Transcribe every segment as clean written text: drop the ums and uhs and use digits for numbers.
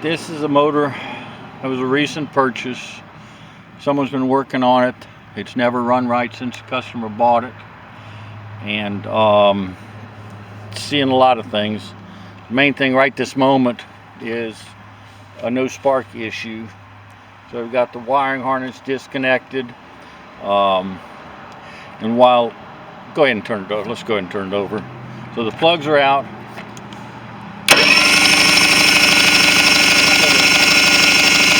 This is a motor. It was a recent purchase. Someone's been working on it. It's never run right since the customer bought it. And seeing a lot of things. The main thing right this moment is a no spark issue. So we've got the wiring harness disconnected. And while, go ahead and turn it over. Let's go ahead and turn it over. So the plugs are out.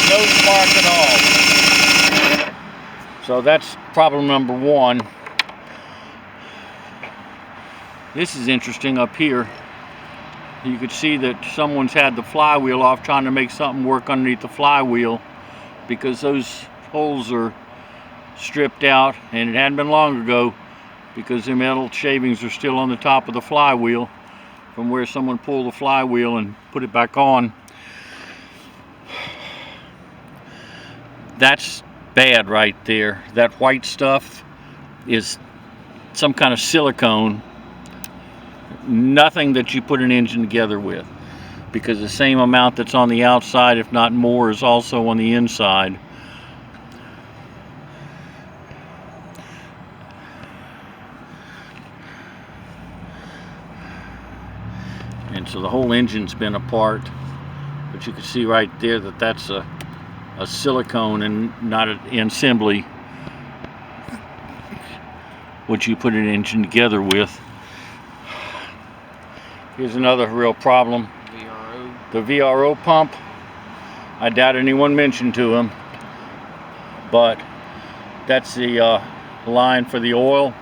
No spark at all. So that's problem number one. This is interesting up here. You could see that someone's had the flywheel off trying to make something work underneath the flywheel, because those holes are stripped out, and it hadn't been long ago because the metal shavings are still on the top of the flywheel from where someone pulled the flywheel and put it back on. That's bad right there. That white stuff is some kind of silicone. Nothing that you put an engine together with, because the same amount that's on the outside, if not more, is also on the inside. And so the whole engine's been apart, but you can see right there that that's a silicone and not an assembly, what you put an engine together with. Here's another real problem. The VRO pump. I doubt anyone mentioned to him, but that's the line for the oil,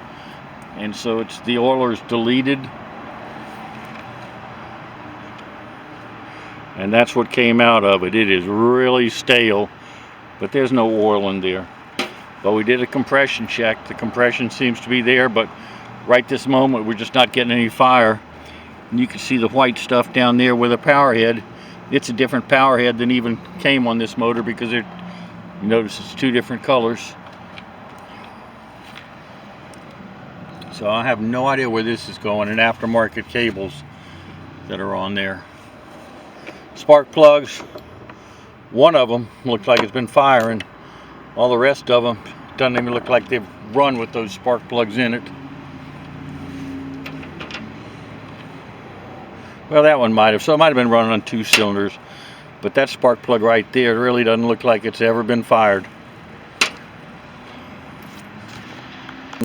and so it's the oiler's deleted, and that's what came out of it. It is really stale, but there's no oil in there. But we did a compression check. The compression seems to be there, but right this moment we're just not getting any fire. And you can see the white stuff down there with a power head. It's a different power head than even came on this motor, because you notice it's two different colors. So I have no idea where this is going, and aftermarket cables that are on there. Spark plugs, one of them looks like it's been firing. All the rest of them doesn't even look like they've run with those spark plugs in it. Well, that one might have. So it might have been running on 2 cylinders. But that spark plug right there really doesn't look like it's ever been fired.